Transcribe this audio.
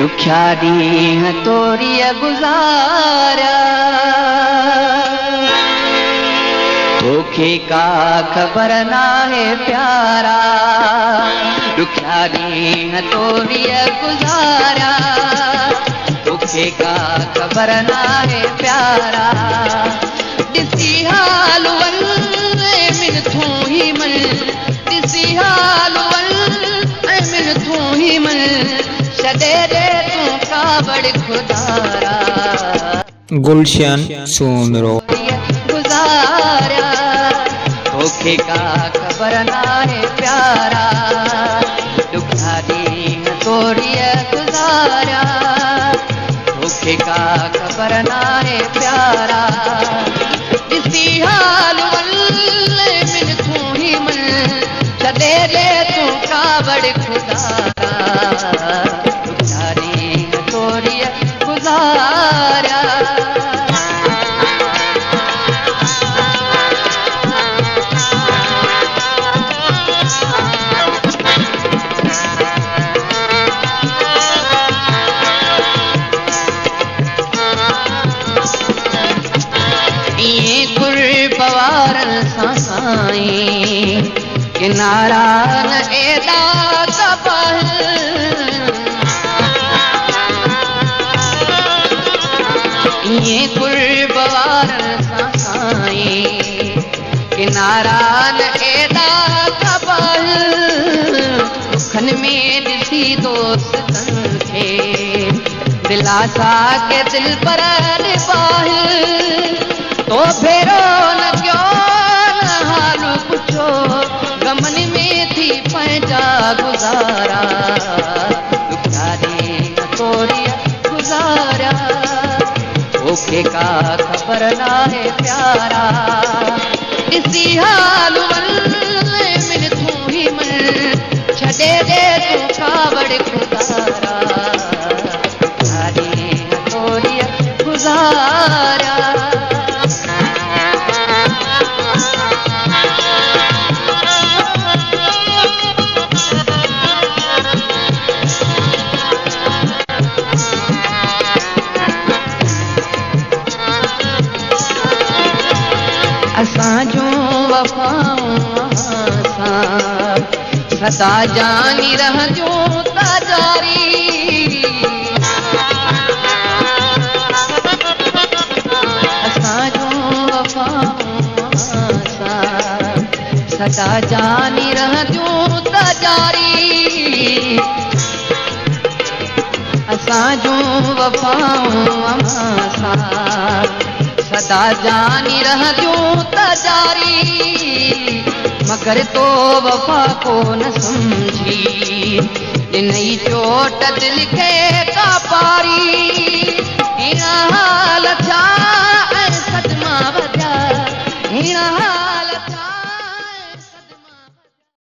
दुख्या ॾींहं तोरीअ गुज़ारिया तोखे का ख़बर नाहे प्यारा दुख्या ॾींहं तोरीअ गुज़ारिया तोखे का ख़बर नाहे प्यारा ॾिसी हाल वन मिनथूं ई मन ॾिसी हाल वन मिनथूं ई मन छॾे ॾे तूं कावड़ खुदारा गुलशन सूमरो गुज़ारिया तोखे का ख़बर नाहे प्यारा दुख्या ॾींहं तोरीअ गुज़ारिया तोखे का ख़बर नाहे प्यारा ॾिसी हाल वल मिनथूं ई मन छॾे ॾे तूं कावड़ खुदारा दुख्या ॾींहं तोरीअ गुज़ारिया किनारा न एदा कबल ये कुर्ब वारन साईं किनारा न एदा कबल दुखन में ॾिसी दोस्तन खे दिलासा के दिल पर निभाल तो फेरो न क्यों न हाल पुछो गमन में थी पंहिंजा गुज़ारा दुख्या ॾींहं तोरीअ गुज़ारिया तोखे का ख़बर नाहे प्यारा ॾिसी हाल वन मिनथूं ई मन छॾे ॾे तूं कावड़ खुदारा दुख्या ॾींहं तोरीअ गुज़ारिया असांजो वफ़ाऊं सदा जानी रहजो ताजारी असांजो वफ़ाऊं सदा जानी रहजो ताजारी असांजो वफ़ाऊं सदा जानी रहजो ताजारी मगर तो वफ़ा को न समझी ॾिनई चोट दिल खे का पारी